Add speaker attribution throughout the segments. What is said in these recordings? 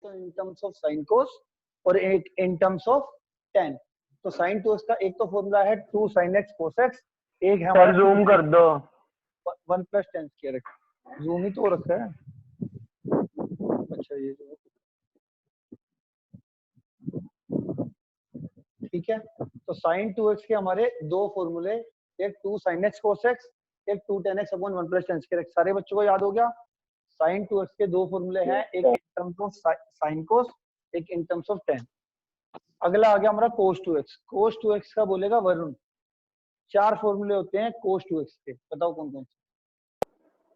Speaker 1: तो इन terms of sine cos और एक इन टर्म्स ऑफ टेन। तो साइन 2x का एक तो फॉर्मूला है 2 sin x cos x, एक है हमारा
Speaker 2: जूम कर दो
Speaker 1: 1 + tan square x। जूम ही तो रखा है। अच्छा ये ठीक है। तो sin 2x के हमारे दो फॉर्मूले, एक 2 sin x cos x, एक 2 tan x upon 1 + tan square x। सारे बच्चों को याद हो गया। sin 2x के दो फॉर्मूले हैं, एक इन टर्म्स ऑफ sin cos, एक इन टर्म्स ऑफ tan। अगला आ गया हमारा cos 2x। cos 2x का बोलेगा वरुण। 4 फॉर्मूले होते हैं cos 2x के, बताओ कौन कौन से।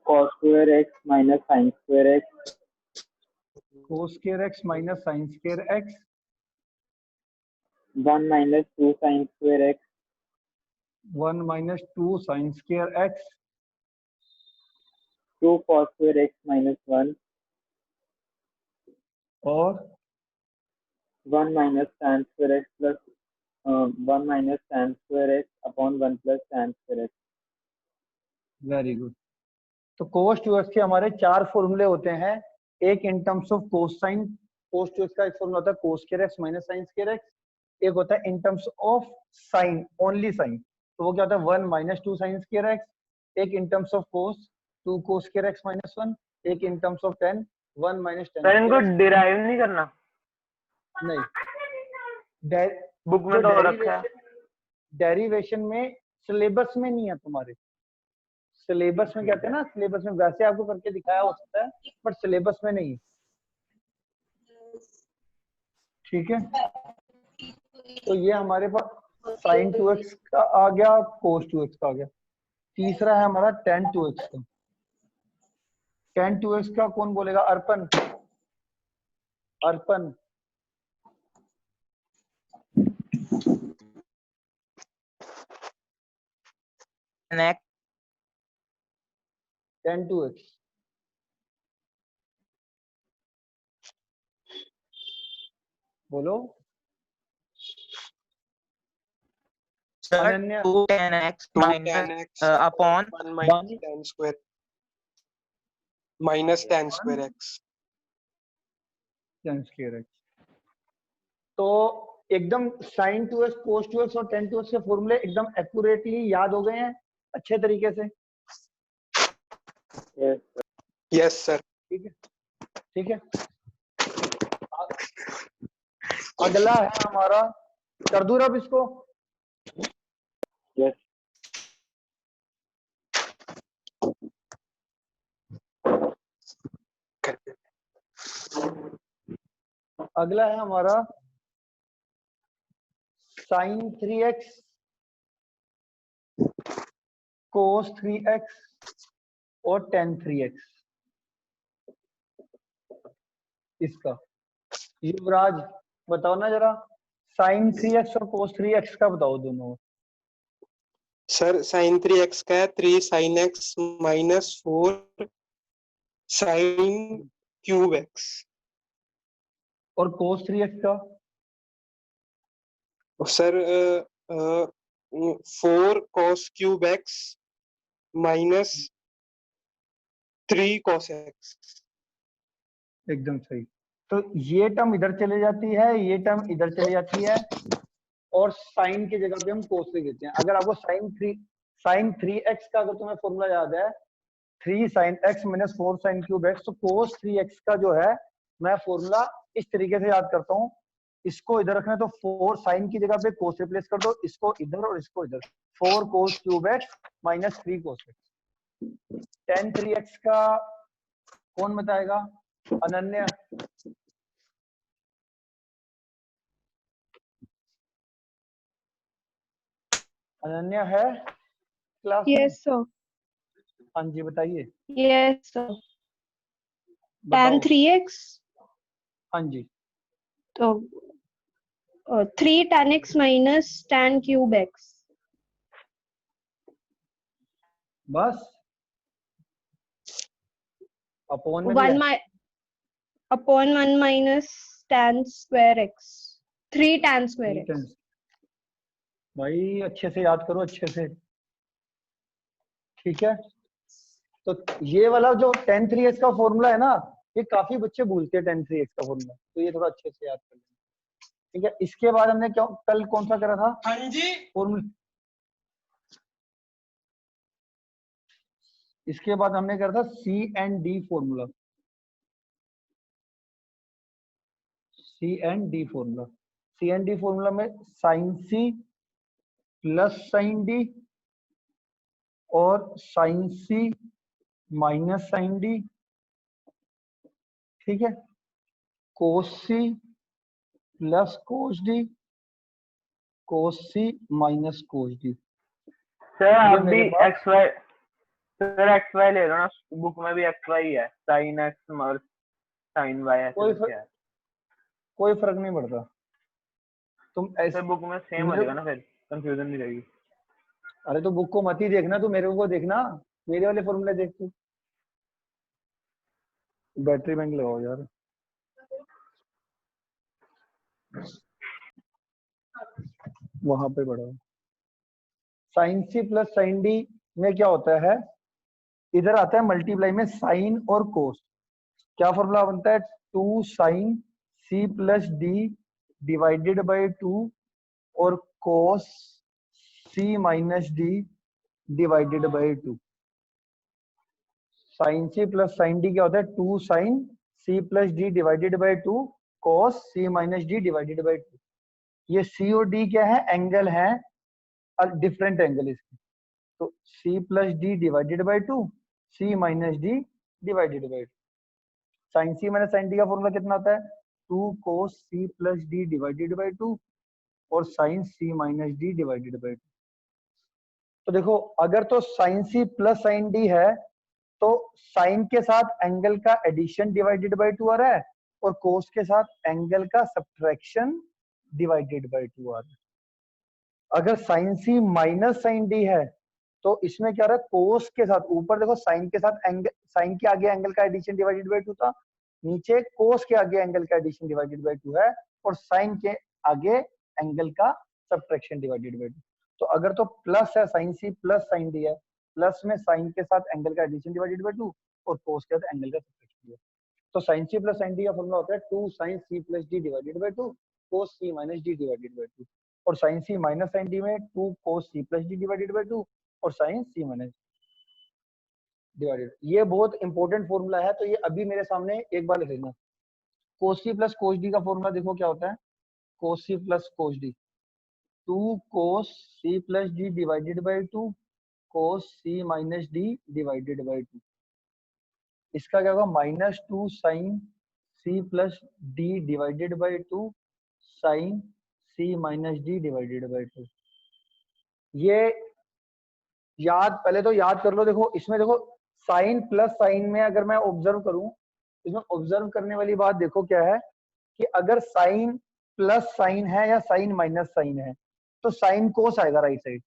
Speaker 2: cos square x minus sin square x,
Speaker 1: cos square x minus sin square x,
Speaker 2: 1 minus 2 sin square x,
Speaker 1: 1 minus 2 sin square x,
Speaker 2: 2 cos square x minus 1,
Speaker 1: और
Speaker 2: 1 minus tan square x plus 1 minus tan square x upon 1 plus tan square x।
Speaker 1: Very good. तो cos 2x के हमारे 4 फॉर्मूले होते हैं, एक इन terms of cosine. cos 2x का एक फॉर्मूला होता है cos square x minus sin square x, एक होता है in terms of sine, only sine, तो वो क्या होता है 1 minus 2 sin square x, एक इन terms of cos 2 cos square x minus 1, एक इन terms of tan 1 minus tan
Speaker 2: sir इनको
Speaker 1: square x।
Speaker 2: डिराइव नहीं करना,
Speaker 1: नहीं,
Speaker 2: बुक में तो रखा है।
Speaker 1: डेरिवेशन में सिलेबस में नहीं है तुम्हारे। सिलेबस में कहते हैं ना, सिलेबस में वैसे आपको करके दिखाया हो सकता है, बट सिलेबस में नहीं। ठीक है, तो ये हमारे पास sin 2x का आ गया, cos 2x का आ गया। तीसरा है हमारा tan 2x का। tan 2x का कौन बोलेगा? अर्पण। अर्पण tan 2x बोलो। Ananya
Speaker 3: 2 tan x minus upon
Speaker 4: 1 minus tan square minus tan square x।
Speaker 1: tan square x। तो एकदम sin 2x, cos 2x और tan 2x के फॉर्मूले एकदम एक्यूरेटली याद हो गए हैं अच्छे तरीके से।
Speaker 4: Yes sir.
Speaker 1: ठीक है, ठीक है। अगला है हमारा, कर दूं अब इसको।
Speaker 2: Yes.
Speaker 1: अगला है हमारा sin 3x cos 3x और tan 3x। इसका युवराज बताओ ना जरा, sin 3x और cos 3x का बताओ दोनों।
Speaker 4: सर sin 3x का है 3 sin x minus 4 sin cube x।
Speaker 1: और cos 3x का
Speaker 4: sir 4 cos cube x minus 3 cos x।
Speaker 1: एकदम सही। तो ये टर्म इधर चले जाती है, ये टर्म इधर चली जाती है, और साइन की जगह पे हम कोस लिख देते हैं। अगर आपको sin 3x का अगर तुम्हें फॉर्मूला याद है 3 sin x minus 4 sin cube x, तो cos 3x का जो है मैं फॉर्मूला इस तरीके से याद करता हूँ। इसको इधर रखना है तो 4 sin की जगह पे cos रिप्लेस कर दो, इसको इधर और इसको इधर, 4 cos cube x minus 3 cos x। tan 3x का कौन बताएगा? अनन्या। अनन्या है क्लास में?
Speaker 5: Yes sir.
Speaker 1: हाँ जी बताइए।
Speaker 5: Yes sir.
Speaker 1: बताओ।
Speaker 5: tan 3x
Speaker 1: हाँ जी,
Speaker 5: तो 3 tan x minus tan cube x।
Speaker 1: बस अपॉन में
Speaker 5: 1 upon 1 minus tan square x, 3 tan square x।
Speaker 1: भाई अच्छे से याद करो, अच्छे से। ठीक है, तो ये वाला जो tan 3x का फॉर्मूला है ना, ये काफी बच्चे भूलते हैं 10 3x का फॉर्मूला, तो ये थोड़ा अच्छे से याद कर लेना। ठीक है, इसके बाद हमने क्या कल कौन सा करा था
Speaker 4: हाँ जी
Speaker 1: फॉर्मूला? इसके बाद हमने करा था C&D formula, C&D formula. C&D formula में sine C plus sine D और sine C minus sine D, ठीक है, cos C plus cos D, cos C minus cos D।
Speaker 2: Sir
Speaker 1: ये
Speaker 2: आप भी
Speaker 1: मेरे पास
Speaker 2: X Y, sir X Y ले लो ना, बुक में भी एक्स वाई है, साइन एक्स और साइन वाई ऐसे
Speaker 1: कोई
Speaker 2: करके है।
Speaker 1: कोई फर्क नहीं पड़ता, तुम
Speaker 2: सर बुक में सेम हो
Speaker 1: मेरे,
Speaker 2: जाएगा ना, फिर कंफ्यूजन नहीं रहेगी।
Speaker 1: अरे तो बुक को मत ही देखना, तू मेरे को देखना, मेरे वाले फॉर्मूले देख तू। बैटरी बैंक लगाओ यार। वहां पे बढ़ाओ। Sine C plus sine D में क्या होता है, इधर आता है मल्टीप्लाई में साइन और कोस। क्या फॉर्मूला बनता है, 2 sine C plus D divided by 2 और cos C minus D divided by 2। Sine C plus sine D क्या होता है, 2 sine C plus D divided by 2 cos C minus D divided by 2। ये C और D क्या है, angle है, different angle इसके। तो C plus D divided by 2, C minus D divided by 2। Sine C minus sine D का formula कितना होता है, 2 cos C plus D divided by 2 और sine C minus D divided by 2। तो देखो, अगर तो sine C plus sine D है तो साइन के साथ एंगल का एडिशन डिवाइडेड बाई 2 आ रहा है और कोस के साथ एंगल का सब्ट्रैक्शन डिवाइडेड बाई 2 आ रहा है। अगर sine C minus sine D है तो इसमें क्या रहा है, कोस के साथ, ऊपर देखो साइन के साथ एंगल, साइन के आगे एंगल का एडिशन डिवाइडेड बाई 2 था, नीचे कोस के आगे एंगल का एडिशन डिवाइडेड बाई 2 है और साइन के आगे एंगल का सब्ट्रैक्शन डिवाइडेड बाई 2। तो अगर तो प्लस है, sine C plus sine D है, प्लस में साइन के साथ एंगल का एडिशन डिवाइडेड बाई 2 और कोस के साथ एंगल का सब्ट्रैक्शन। तो sine C plus sine D का फॉर्मूला होता है 2 sine C plus D divided by 2 cos C minus D divided by 2। और sine C minus sine D में 2 cos C plus D divided by 2 और sine C minus divided. ये बहुत important formula है, तो ये अभी मेरे सामने एक बार लिख लेना। Cos C plus cos D का फॉर्मूला देखो क्या होता है, cos C plus cos D, 2 cos C plus D divided by 2 cos C minus D divided by 2। इसका क्या होगा, -2 sine C plus D divided by 2 sine C minus D divided by 2। ये याद, पहले तो याद कर लो। देखो इसमें देखो, साइन प्लस साइन में अगर मैं ऑब्जर्व करूं, इसमें ऑब्जर्व करने वाली बात देखो क्या है कि अगर साइन प्लस साइन है या साइन माइनस साइन है तो साइन कोस आएगा राइट साइड,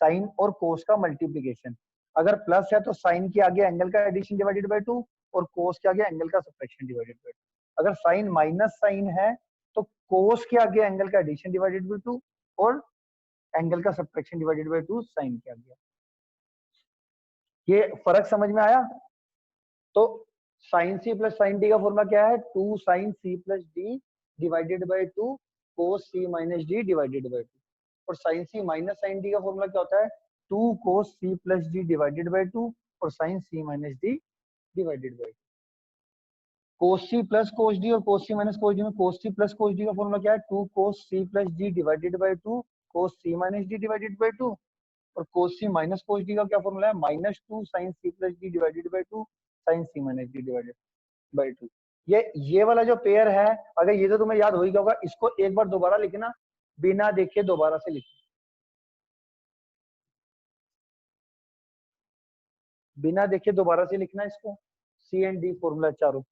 Speaker 1: साइन और कोस का मल्टीप्लीकेशन। अगर प्लस है तो साइन के आगे एंगल का एडिशन डिवाइडेड बाई 2 और कोस के आगे एंगल का सब्ट्रैक्शन डिवाइडेड बाई 2। अगर साइन माइनस साइन है तो कोस के आगे एंगल का एडिशन डिवाइडेड बाई 2 और एंगल का सब्ट्रैक्शन डिवाइडेड बाई 2 साइन के आगे। ये फर्क समझ में आया? तो sine C plus sine D का फॉर्मूला क्या है, 2 sine C plus D divided by 2 cos C minus D divided by 2। और sine C minus sine D का फॉर्मूला क्या होता है, 2 cos C plus D divided by 2 और sine C minus D divided by 2। Cos C plus cos D और cos C minus cos D में cos C plus cos D का formula क्या है, 2 cos C plus D divided by 2 cos C minus D divided by 2। और cos C minus cos D का क्या formula है, -2 sine C plus D divided by 2 sine C minus D divided by 2। ये वाला जो pair है, अगर ये तो तुम्हें याद हो ही गया होगा, इसको एक बार दोबारा लिखना, बिना देखे दोबारा से लिखना, बिना देखे दोबारा से लिखना इसको, C&D फॉर्मूला चारों।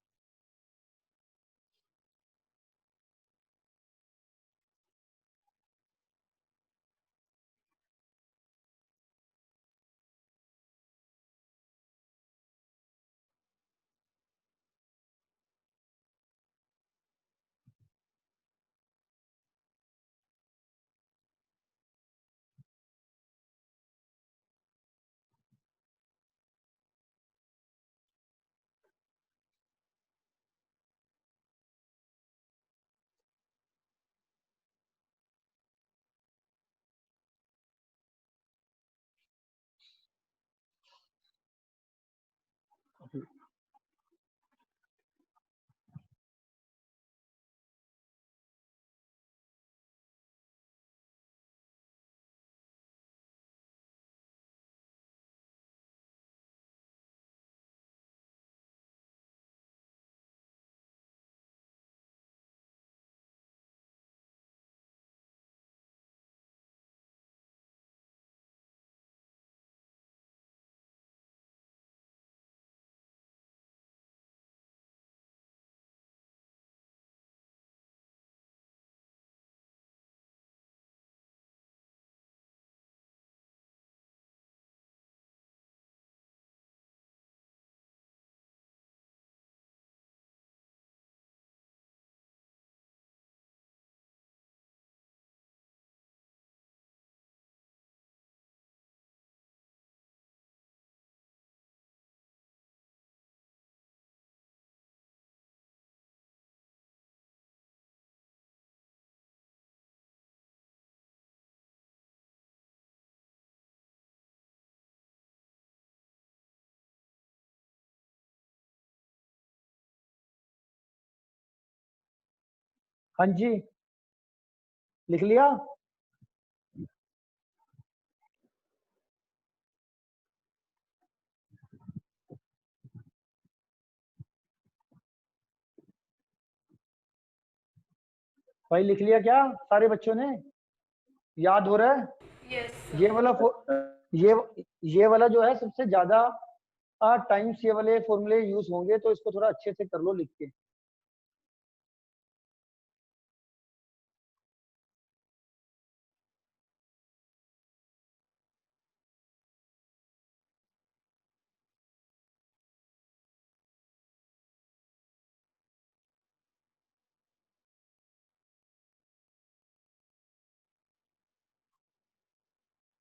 Speaker 1: हाँ जी, लिख लिया। भाई लिख लिया क्या सारे बच्चों ने? याद हो रहा है? ये वाला ये ये वाला जो है सबसे ज्यादा टाइम्स ये वाले फॉर्मूले यूज होंगे, तो इसको थोड़ा अच्छे से कर लो लिख के।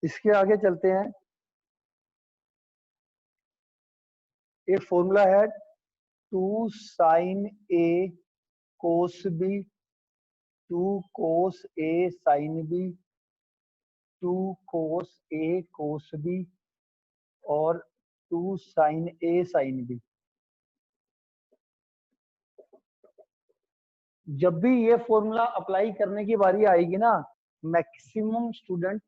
Speaker 1: इसके आगे चलते हैं। एक फॉर्मूला है 2 sine A cos B, 2 cos A sine B, 2 cos A cos B और 2 साइन ए साइन बी। जब भी ये फॉर्मूला अप्लाई करने की बारी आएगी ना, मैक्सिमम स्टूडेंट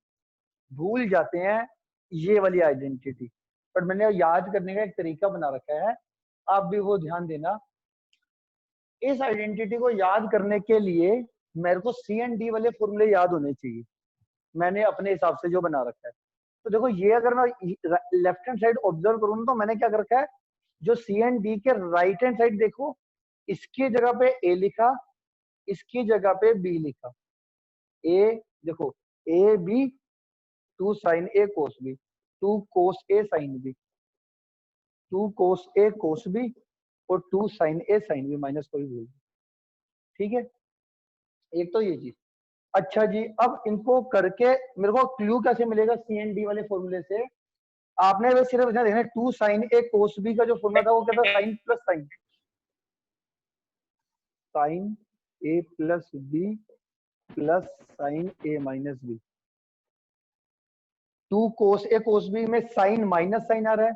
Speaker 1: भूल जाते हैं ये वाली आइडेंटिटी, पर मैंने याद करने का एक तरीका बना रखा है, आप भी वो ध्यान देना। इस आइडेंटिटी को याद करने के लिए मेरे को सी एंड डी वाले फॉर्मूले याद होने चाहिए, मैंने अपने हिसाब से जो बना रखा है। तो देखो ये अगर मैं लेफ्ट हैंड साइड ऑब्जर्व करूँ तो मैंने क्या कर रखा है, जो सी एंड डी के राइट हैंड साइड देखो, इसकी जगह पे ए लिखा, इसकी जगह पे बी लिखा। ए देखो, A B, 2 sine A cos B, 2 cos A sine B, 2 cos A cos B और 2 sine A sine B, minus कोई भूल। ठीक है, एक तो ये चीज। अच्छा जी, अब इनको करके मेरे को क्लू कैसे मिलेगा सी एंड डी वाले फॉर्मूले से? आपने बस सिर्फ इतना देखना, 2 साइन ए कोस बी का जो फॉर्मूला था वो क्या था? Sign plus sign, sign A plus B plus sign A minus B. 2 cos A cos B में साइन माइनस साइन आ रहा है,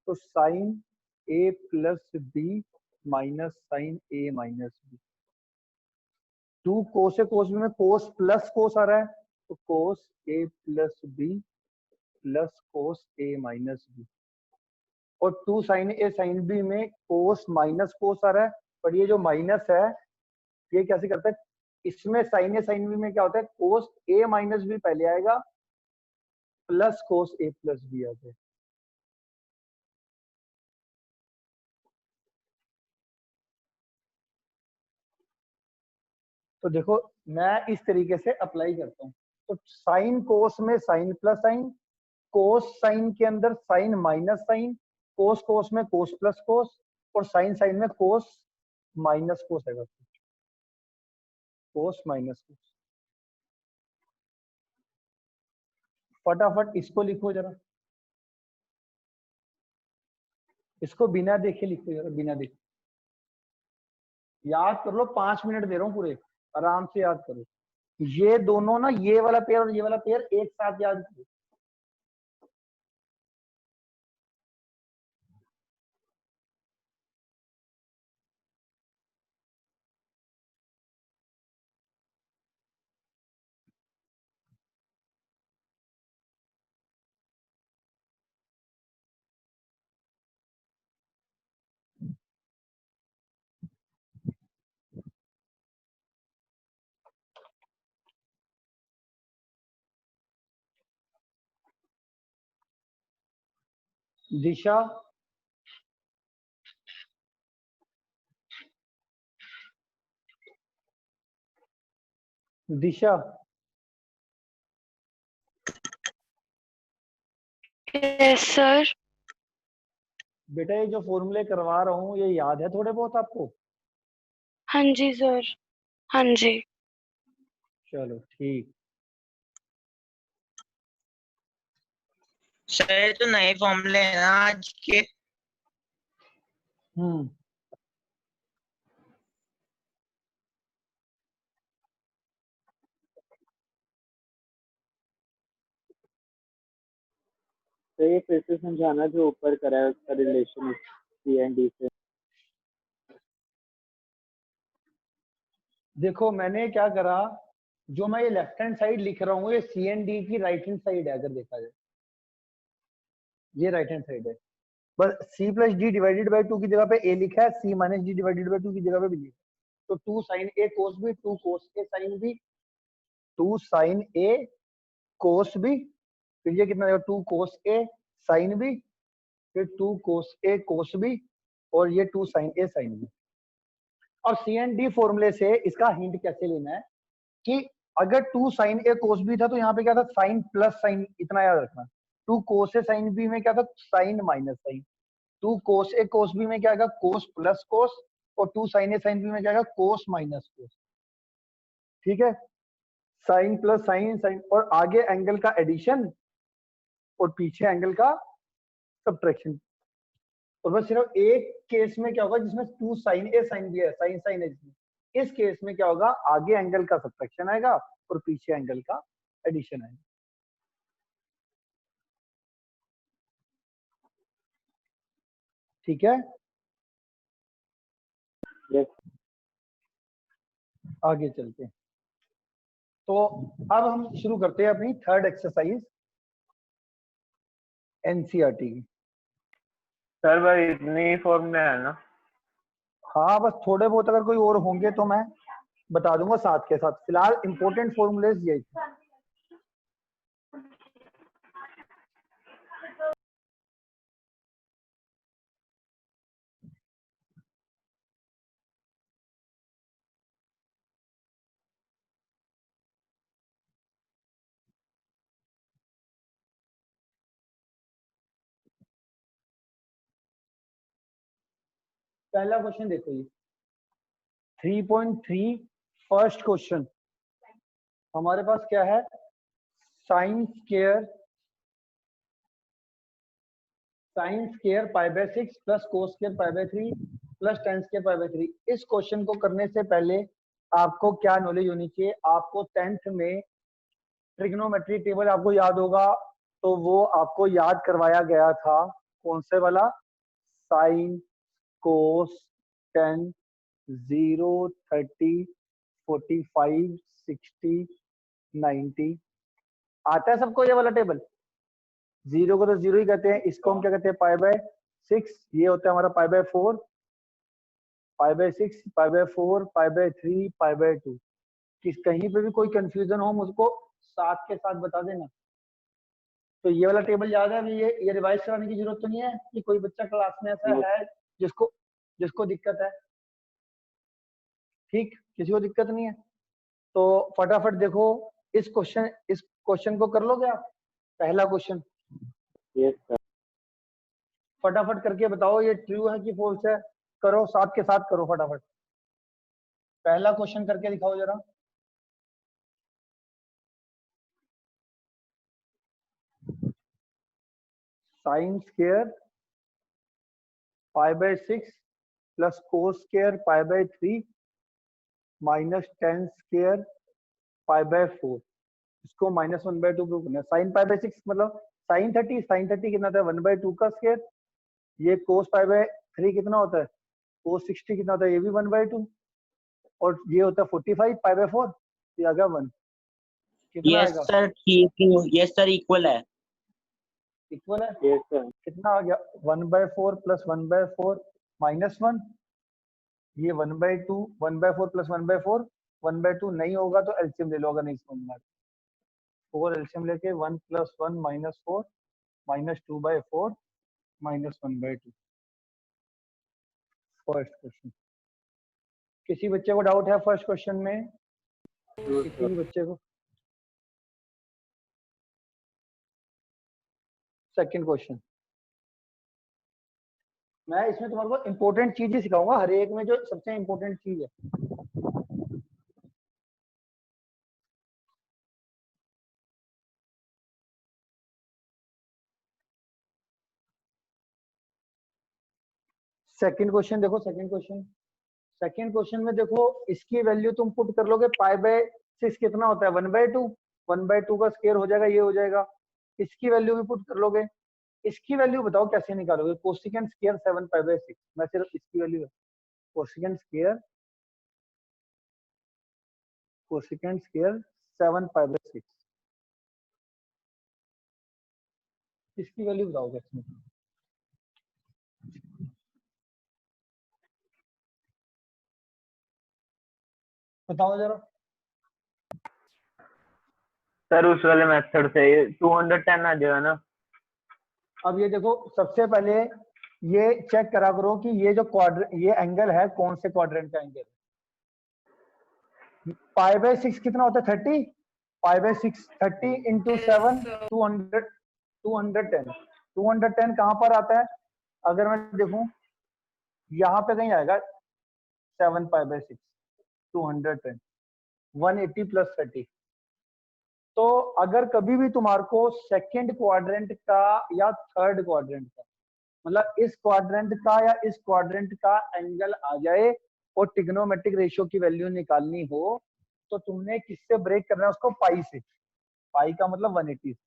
Speaker 1: तो sign A plus B minus sign A minus B. 2 cos A cos B में cos plus cos आ रहा है, तो कोस ए plus B plus cos ए minus B. और 2 sine A sine B में कोस माइनस कोस आ रहा है, पर ये जो माइनस है ये कैसे करता है, इसमें साइन ए साइन बी में क्या होता है, कोस ए माइनस बी पहले आएगा प्लस कोस ए प्लस बी आ जाए। तो देखो मैं इस तरीके से अप्लाई करता हूँ। तो साइन कोस में sine plus sine, cos sine के अंदर sine minus sine, cos cos में कोस प्लस कोस और साइन साइन में कोस माइनस कोस है, कोस माइनस कोस। फटाफट इसको लिखो जरा, इसको बिना देखे लिखो जरा, बिना देखे याद कर लो। 5 मिनट दे रहा हूँ पूरे, आराम से याद करो। ये दोनों ना, ये वाला पेयर और ये वाला पेयर एक साथ याद करो। दिशा, दिशा,
Speaker 6: यस सर।
Speaker 1: बेटा ये जो फॉर्मूले करवा रहा हूँ ये याद है थोड़े बहुत आपको?
Speaker 6: हाँ जी सर, हाँ जी।
Speaker 1: चलो ठीक।
Speaker 3: सर ये तो नए फॉर्मूले हैं ना आज के।
Speaker 1: हम्म,
Speaker 2: तो ये फिर से समझाना जो ऊपर करा है उसका रिलेशन सी एंड डी से।
Speaker 1: देखो मैंने क्या करा, जो मैं ये लेफ्ट हैंड साइड लिख रहा हूँ ये सी एंड डी की राइट हैंड साइड है, अगर देखा जाए ये राइट हैंड साइड है। बस C plus D divided by 2 की जगह पे ए लिखा है, C minus D divided by 2 की जगह पे बी लिखा है। तो 2 sine A cos B, 2 cos A sine B, 2 sine A cos B, फिर ये कितना 2 कोस ए साइन बी, फिर 2 कोस ए कोस बी, और ये 2 साइन ए साइन बी। और सी एंड डी फॉर्मूले से इसका हिंट कैसे लेना है कि अगर 2 साइन ए कोस बी था तो यहाँ पे क्या था, साइन प्लस साइन, इतना याद रखना। 2 कोस ए साइन बी में क्या था, sign minus sign. 2 cos A cos B में क्या आएगा, कोस प्लस कोस, और 2 साइन ए साइन बी में क्या आएगा, कोस माइनस कोस। ठीक है, साइन प्लस साइन साइन, और आगे एंगल का एडिशन और पीछे एंगल का सब्ट्रैक्शन। और बस सिर्फ एक केस में क्या होगा जिसमें 2 साइन ए साइन बी है, साइन साइन है जिसमें, इस केस में क्या होगा, आगे एंगल का सब्ट्रैक्शन आएगा और पीछे एंगल का एडिशन आएगा। ठीक है,
Speaker 2: यस
Speaker 1: आगे चलते हैं। तो अब हम शुरू करते हैं अपनी थर्ड एक्सरसाइज एनसीईआरटी की।
Speaker 7: सर भाई इतनी फॉर्मूले है ना?
Speaker 1: हाँ बस थोड़े बहुत अगर कोई और होंगे तो मैं बता दूंगा साथ के साथ, फिलहाल इंपॉर्टेंट फॉर्मूलेज यही थे। पहला क्वेश्चन देखो, ये 3.3 फर्स्ट क्वेश्चन हमारे पास क्या है, sine square pi by 6 plus cos square pi by 3 plus ten square pi by 3। इस क्वेश्चन को करने से पहले आपको क्या नॉलेज होनी चाहिए, आपको 10th में ट्रिग्नोमेट्री टेबल आपको याद होगा, तो वो आपको याद करवाया गया था। कौन से वाला, साइन कोस टेन 0 30 45 60 90 आता है सबको ये वाला टेबल। 0 को तो 0 ही कहते हैं, इसको हम क्या कहते हैं, पाई बाय 6। ये होता है हमारा pi by 4, pi by 6, pi by 4, pi by 3, pi by 2। किस कहीं पे भी कोई कंफ्यूजन हो मुझको साथ के साथ बता देना। तो ये वाला टेबल याद है, अभी ये रिवाइज कराने की जरूरत तो नहीं है कि कोई बच्चा क्लास में ऐसा है जिसको जिसको दिक्कत है? ठीक, किसी को दिक्कत नहीं है तो फटाफट देखो इस क्वेश्चन को कर लोगे आप, पहला क्वेश्चन
Speaker 2: यस सर।
Speaker 1: फटाफट करके बताओ ये ट्रू है कि फॉल्स है, करो साथ के साथ करो फटाफट। पहला क्वेश्चन करके दिखाओ जरा। Sine square pi by 6 plus cos square pi by 3 minus ten square pi by 4, इसको -1/2 प्रूव करना है। साइन पाई बाय 6 मतलब साइन 30 कितना था, 1/2 का स्क्वायर। ये कोस पाई बाय 3 कितना होता है, कोस 60 कितना होता है, ये भी 1/2। और ये होता है 45 पाई बाय 4, ये आ गया 1। कितना
Speaker 3: यस
Speaker 1: आएगा,
Speaker 3: सर ठीक, यस सर इक्वल है।
Speaker 1: इक्वल है,
Speaker 2: यस सर।
Speaker 1: कितना आ गया 1/4 प्लस 1/4 -1, ये 1/2, 1/4 प्लस 1/4 1/2 नहीं होगा तो एलसीएम ले लो, अगर नहीं समझ में 4 एलसीएम लेके 1 + 1 -4 -2/4 -1/2 फर्स्ट क्वेश्चन। किसी बच्चे को डाउट है फर्स्ट क्वेश्चन में? किसी भी बच्चे को? Second question. मैं इसमें तुम्हारे को इंपॉर्टेंट चीज ही सिखाऊंगा, हर एक में जो सबसे इंपॉर्टेंट चीज है। सेकंड क्वेश्चन देखो, सेकंड क्वेश्चन में देखो, इसकी वैल्यू तुम पुट कर लोगे, π/6 कितना होता है 1/2, 1/2 का स्क्वायर हो जाएगा, ये हो जाएगा। इसकी वैल्यू भी पुट कर लोगे। इसकी वैल्यू बताओ कैसे निकालोगे? Cosecant square 7π/6। मैं सिर्फ इसकी वैल्यू, कोसिकेंट स्क्वायर 7π/6, इसकी वैल्यू बताओ कैसे निकालोगे? बताओ जरा।
Speaker 7: सर उस वाले मेथड से 210 आ जाएगा ना?
Speaker 1: अब ये देखो, सबसे पहले ये चेक करा करो कि ये जो ये एंगल है कौन से क्वाड्रेंट का एंगल है। π/6 कितना होता है 30, π/6 30 इंटू 7 200 210 कहां पर आता है? अगर मैं देखूं यहां पे कहीं आएगा 7π/6 210 180 + 30। तो अगर कभी भी तुम्हारे को सेकंड क्वाड्रेंट का या थर्ड क्वाड्रेंट का, मतलब इस क्वाड्रेंट का या इस क्वाड्रेंट का एंगल आ जाए और ट्रिग्नोमेट्रिक रेशियो की वैल्यू निकालनी हो, तो तुमने किससे ब्रेक करना है उसको? पाई से। पाई का मतलब 180 से।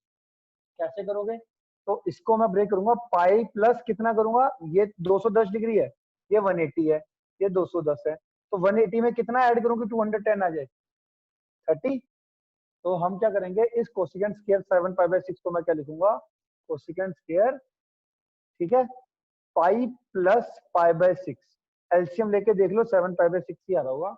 Speaker 1: कैसे करोगे? तो इसको मैं ब्रेक करूंगा, पाई प्लस कितना करूंगा? ये 210 डिग्री है, ये 180 है, ये 210 है, तो 180 में कितना ऐड करूंगी 210 आ जाए 30। तो हम क्या करेंगे, इस कोसिकेंट स्क्वायर 7π/6 को मैं क्या लिखूंगा? कोसिकेंट स्क्वायर, ठीक है, पाई प्लस π/6। एलसीएम लेके देख लो, 7π/6 ही आ रहा होगा।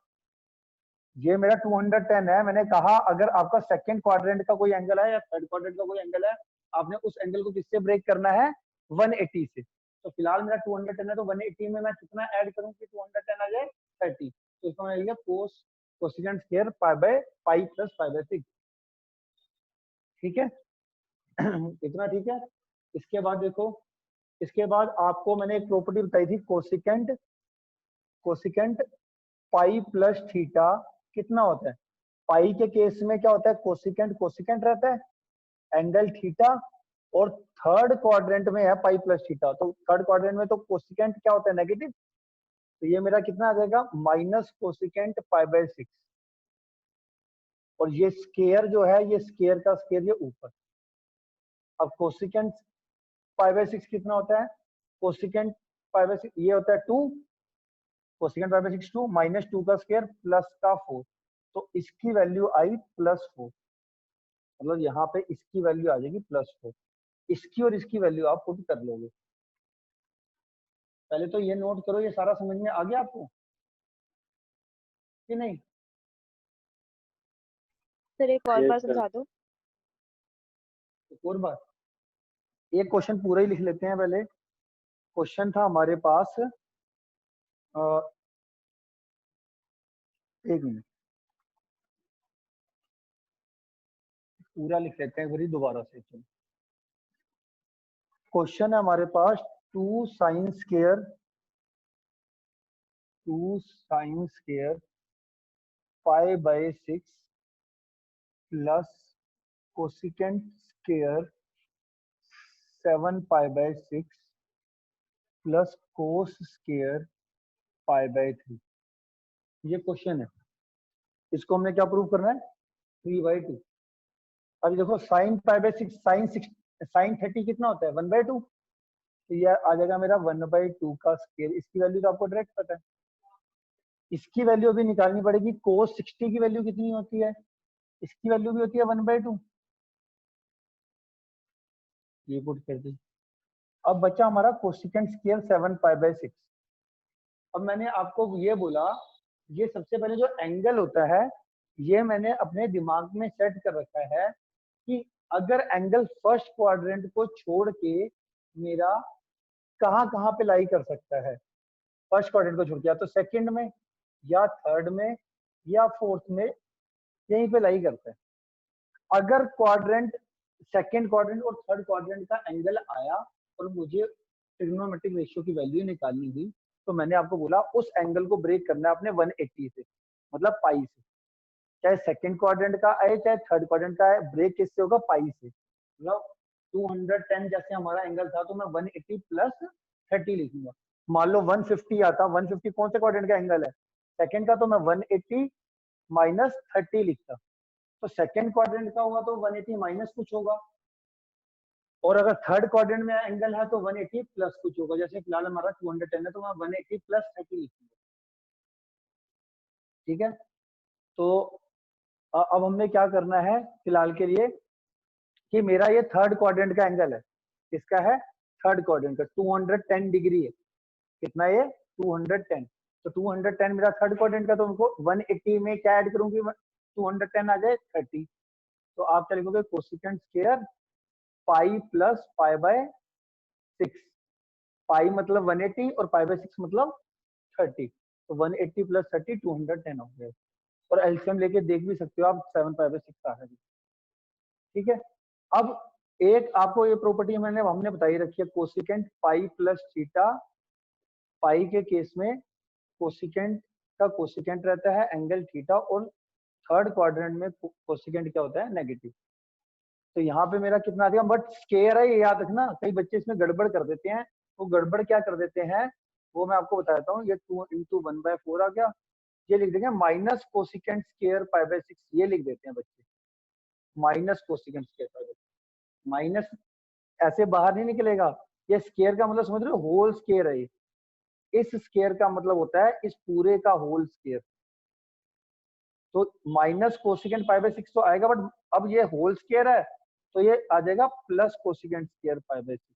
Speaker 1: ये मेरा 210 है। मैंने कहा अगर आपका सेकंड क्वाड्रेंट का कोई एंगल है या थर्ड क्वाड्रेंट का कोई एंगल है, आपने उस एंगल को किससे ब्रेक करना है? 180 से। तो फिलहाल मेरा 210 है, तो 180 में मैं कितना ऐड करूं कि 210 आ जाए 30? तो इसको मैं लिया कोसिकेंट स्क्वायर पाई प्लस π/6। ठीक है इतना ठीक है। इसके बाद देखो, इसके बाद आपको मैंने एक प्रॉपर्टी बताई थी, कोसिकेंट पाई प्लस थीटा कितना होता है? पाई के केस में क्या होता है? कोसिकेंट रहता है, एंगल थीटा, और थर्ड क्वाड्रेंट में है पाई प्लस थीटा। तो थर्ड क्वाड्रेंट में तो कोसिकेंट क्या होता है? नेगेटिव। तो ये मेरा कितना आ जाएगा? Minus cosecant π/6। और ये स्केयर जो है, ये स्केयर का स्केयर ये ऊपर। अब कोसिकेंट π/6 कितना होता है? कोसिकेंट π/6 ये होता है 2, कोसिकेंट π/6 2 माइनस 2 का स्क्वायर प्लस का 4। तो इसकी वैल्यू आई +4, मतलब यहाँ पे इसकी वैल्यू आ जाएगी +4। इसकी और इसकी वैल्यू आप पुट कर लोगे। पहले तो ये नोट करो, ये सारा समझ में आ गया आपको कि नहीं?
Speaker 5: सर एक और
Speaker 2: Yes,
Speaker 5: बार
Speaker 2: sir.
Speaker 5: समझा दो।
Speaker 1: एक और बार, एक क्वेश्चन पूरा ही लिख लेते हैं पहले। क्वेश्चन था हमारे पास, एक मिनट, पूरा लिख लेते हैं फिर ही दोबारा से। चलो, क्वेश्चन है हमारे पास 2 sin square π/6 plus cosecant square 7π/6 plus cos square π/3। ये क्वेश्चन है, इसको हमने क्या प्रूव करना है? 3/2। अभी देखो साइन π/6, साइन 30 कितना होता है? 1/2। तो ये आ जाएगा मेरा 1/2 का स्क्वायर। इसकी वैल्यू तो आपको डायरेक्ट पता है। इसकी वैल्यू अभी निकालनी पड़ेगी। कोस 60 की वैल्यू कितनी होती है? इसकी वैल्यू भी होती है 1/2। ये पुट कर दी। अब बचा हमारा कोसिकेंट स्क्वायर 7π/6। अब मैंने आपको ये बोला, ये सबसे पहले जो एंगल होता है, ये मैंने अपने दिमाग में सेट कर रखा है कि अगर एंगल फर्स्ट क्वाड्रेंट को छोड़ के मेरा कहाँ कहाँ पे लाई कर सकता है फर्स्ट क्वाड्रेंट को छोड़ के, या तो सेकंड में या थर्ड में या फोर्थ में, यहीं पे लाई करता है। अगर क्वाड्रेंट सेकंड क्वाड्रेंट और थर्ड क्वाड्रेंट का एंगल आया और मुझे ट्रिग्नोमेट्रिक रेशियो की वैल्यू निकालनी हुई, तो मैंने आपको बोला उस एंगल को ब्रेक करना है आपने 180 से, मतलब पाई से। चाहे सेकंड क्वाड्रेंट का आए चाहे थर्ड क्वाड्रेंट का आए, ब्रेक किससे होगा? पाई से। मतलब 210 जैसे हमारा एंगल था, तो मैं 180 प्लस 30 लिखूंगा। मान लो 150 आता, 150 कौन से क्वाड्रेंट का एंगल है? सेकंड का, तो मैं 180 माइनस 30 लिखता। तो सेकंड क्वाड्रेंट का होगा तो 180 माइनस कुछ होगा, और अगर थर्ड क्वाड्रेंट में एंगल है तो 180 प्लस कुछ होगा। जैसे फिलहाल हमारा 210 है, तो मैं 180 प्लस 30 लिखूंगा। ठीक है, तो अब हमने क्या करना है फिलहाल के लिए कि मेरा ये थर्ड क्वाड्रेंट का एंगल है। किसका है? थर्ड क्वाड्रेंट का। 210 डिग्री है। कितना ये? 210। तो 210 मेरा थर्ड क्वाड्रेंट का, तो उनको 180 में क्या ऐड करूंगी? 210 आ जाए 30। तो आप क्या लिखोगे? Cosecant square pi plus pi by 6। पाई मतलब 180 और पाई बाय 6 मतलब 30। तो 180 प्लस 30 210 हो गया। और एलसीएम लेके देख भी सकते हो आप, 7 पाई बाय 6 आ रहा है। ठीक है, अब एक आपको ये प्रॉपर्टी हमने बताई रखी है, कोसिकेंट पाई प्लस थीटा। पाई के केस में कोसिकेंट का कोसिकेंट रहता है एंगल थीटा, और थर्ड क्वाड्रेंट में कोसिकेंट क्या होता है? नेगेटिव। तो यहाँ पे मेरा कितना आ जाएगा? बट स्केयर है, ये याद रखना। कई बच्चे इसमें गड़बड़ कर देते हैं। वो गड़बड़ क्या कर देते हैं वो मैं आपको बताता हूँ। ये 2 × 1/4 आ गया, ये लिख देंगे minus cosecant square pi by 6, ये लिख देते हैं बच्चे। Minus cosecant square pi by 6, minus ऐसे बाहर नहीं निकलेगा। ये स्केयर का मतलब समझ रहे हो? होल स्केयर है ये। इस स्केयर का मतलब होता है इस पूरे का होल स्केयर। तो माइनस कोसिकेंट पाई बाय 6 तो आएगा, बट अब ये होल स्केयर है तो ये आ जाएगा plus cosecant square pi by 6।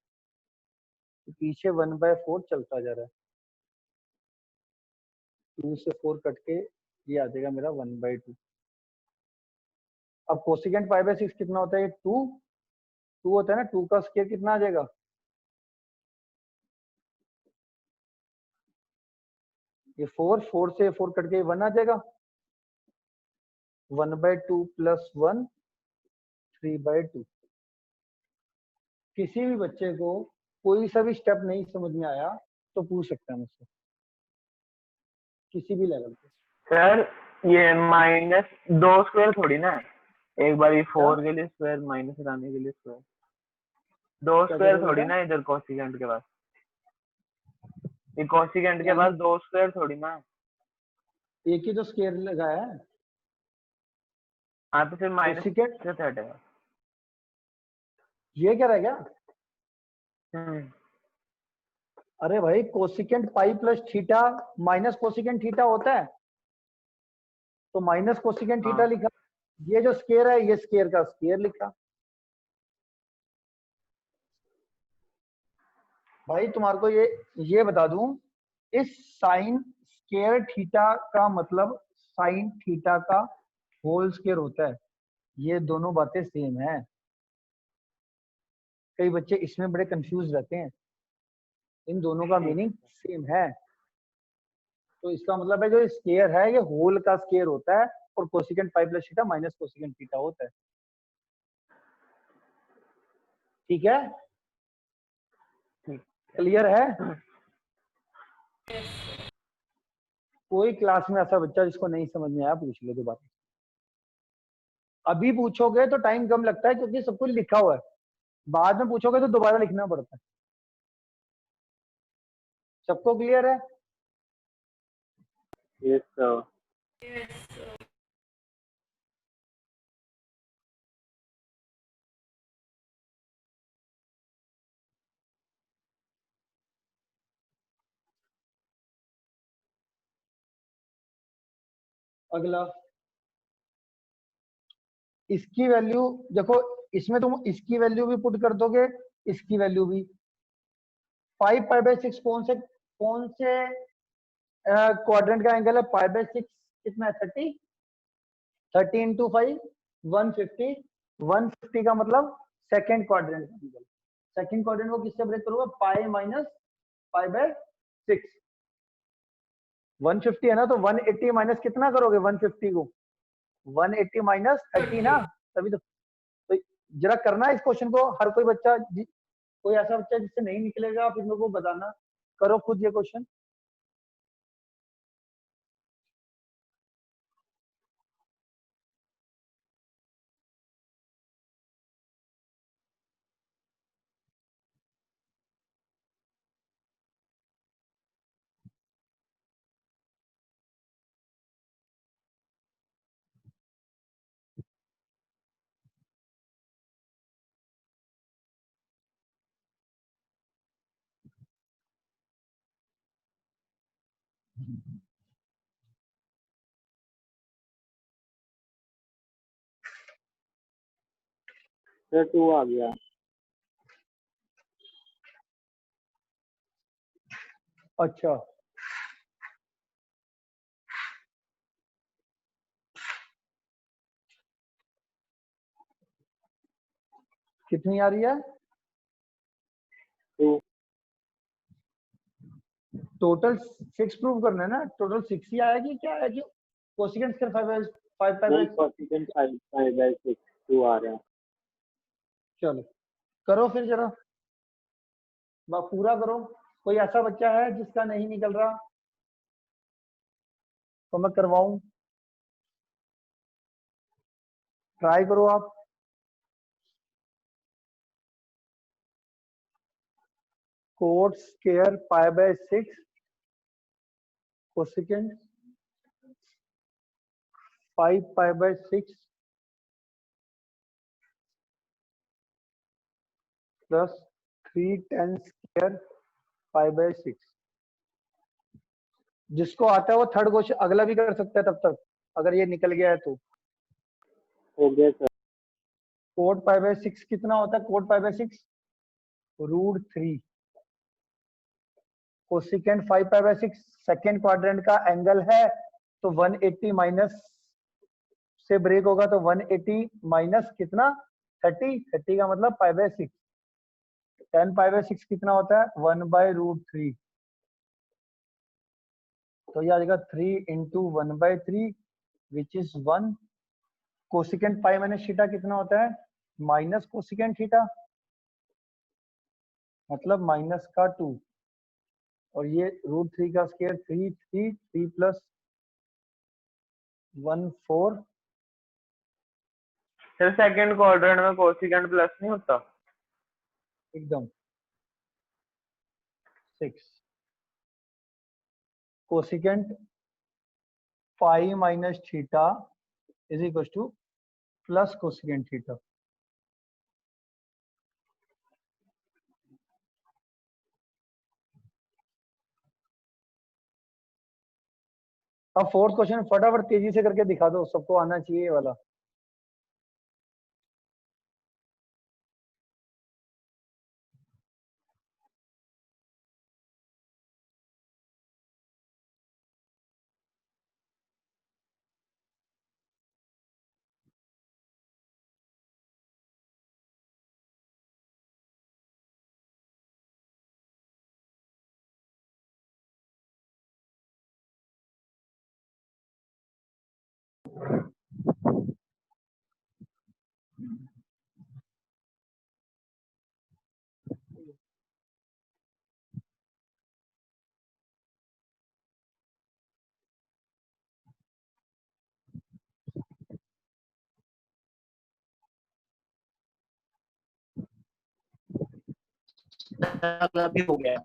Speaker 1: तो पीछे 1/4 चलता जा रहा है, 2 से 4 कट के ये आ जाएगा मेरा 1/2। अब कोसिकेंट पाई बाय 6 कितना होता है? ये 2 होता है ना, 2 का स्केयर कितना आ जाएगा? ये 4 से 4 कट के 1 आ जाएगा। 1/2 प्लस 1 3/2। किसी भी बच्चे को कोई सा भी स्टेप नहीं समझ में आया तो पूछ सकता है मुझसे, किसी भी लेवल पे।
Speaker 7: सर ये माइनस 2 स्क्वायर थोड़ी ना है, एक बार ये 4 के लिए स्क्वायर माइनस हटाने के लिए स्क्वायर, 2
Speaker 1: क्या
Speaker 7: स्क्वायर
Speaker 1: कह रहे
Speaker 7: थोड़ी
Speaker 1: हो
Speaker 7: ना इधर कोसिकेंट के पास, ये कोसिकेंट के
Speaker 1: यानी
Speaker 7: पास 2 स्क्वायर थोड़ी ना है।
Speaker 1: एक ही तो स्केयर लगाया है।
Speaker 7: हाँ तो फिर माइनस
Speaker 1: कोसिकेंट
Speaker 7: से हटेगा।
Speaker 1: ये क्या रह गया?
Speaker 7: हम्म,
Speaker 1: अरे भाई, cosecant pi plus theta minus cosecant theta होता है, तो माइनस कोसिकेंट थीटा
Speaker 7: हाँ
Speaker 1: लिखा। ये जो स्केयर है ये स्केयर का स्केयर लिखा। भाई तुम्हारे को ये बता दूं, इस साइन स्केयर थीटा का मतलब साइन थीटा का होल स्केयर होता है। ये दोनों बातें सेम है। कई बच्चे इसमें बड़े कंफ्यूज रहते हैं। इन दोनों का मीनिंग सेम है। तो इसका मतलब है जो स्केयर है ये होल का स्केयर होता है, और cosecant pi plus theta minus cosecant theta होता है। ठीक है, क्लियर है? कोई क्लास में ऐसा बच्चा जिसको नहीं समझ में आया पूछ लो दोबारा। अभी पूछोगे तो टाइम कम लगता है क्योंकि सब कुछ लिखा हुआ है। बाद में पूछोगे तो दोबारा लिखना पड़ता है। सबको क्लियर है?
Speaker 2: Yes, sir.
Speaker 1: अगला, इसकी वैल्यू देखो, इसमें तुम इसकी वैल्यू भी पुट कर दोगे, इसकी वैल्यू भी। 5 पाई बाय 6 कौन से क्वाड्रेंट का एंगल है? पाई बाय 6 कितना है? 30। 30 × 5 150। 150 का मतलब सेकंड क्वाड्रेंट का एंगल। सेकंड क्वाड्रेंट को किससे ब्रेक करूंगा? पाई माइनस 5/6 150 है ना, तो 180 माइनस कितना करोगे 150 को, 180 माइनस 30 ना, तभी तो जरा करना है इस क्वेश्चन को, हर कोई बच्चा कोई ऐसा बच्चा जिससे नहीं निकलेगा आप इन लोगों को बताना, करो खुद ये क्वेश्चन।
Speaker 2: सर 2 आ गया।
Speaker 1: अच्छा कितनी आ रही है?
Speaker 2: 2
Speaker 1: टोटल 6 प्रूव करना है ना, टोटल 6 ही आया कि क्या है कि कोसिकेंट स्क्वायर 5
Speaker 2: नहीं,
Speaker 1: 5
Speaker 2: कोसिकेंट 5/6 2 आ रहा है।
Speaker 1: चलो करो फिर जरा पूरा करो। कोई ऐसा बच्चा है जिसका नहीं निकल रहा तो मैं करवाऊं, ट्राई करो आप। Cot square 5/6 cosecant 5 π/6 plus 3 tan square 5/6। जिसको आता है वो थर्ड क्वेश्चन अगला भी कर सकता है तब तक, अगर ये निकल गया है तो।
Speaker 2: हो गया सर।
Speaker 1: कोट 5/6 कितना होता है? कोट 5/6 √3 कोसिकेंट 5 π/6 सेकेंड क्वाड्रेंट का एंगल है, तो 180 माइनस से ब्रेक होगा, तो 180 माइनस कितना 30 का मतलब π/6, 10 π/6 कितना होता है 1/√3, तो ये आ जाएगा 3 × 1/3 which is 1। Cosecant pi minus theta कितना होता है? माइनस कोसिकेंट थीटा, मतलब माइनस का 2, और ये √3 का square 3 plus 1 4।
Speaker 7: Sir second quadrant में कोसिकेंट प्लस नहीं होता?
Speaker 1: एकदम 6 cosecant pi minus theta is equal two plus cosecant theta. अब फोर्थ क्वेश्चन फटाफट तेजी से करके दिखा दो, सबको आना चाहिए ये वाला।
Speaker 3: भी हो गया।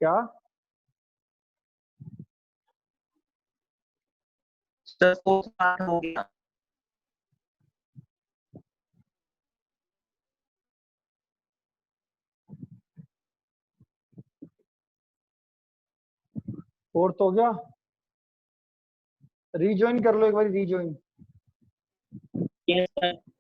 Speaker 1: क्या
Speaker 3: सर 4 हो गया।
Speaker 1: फोर्थ हो गया? रीजॉइन कर लो एक बार, रीजॉइन।
Speaker 3: Yes, sir.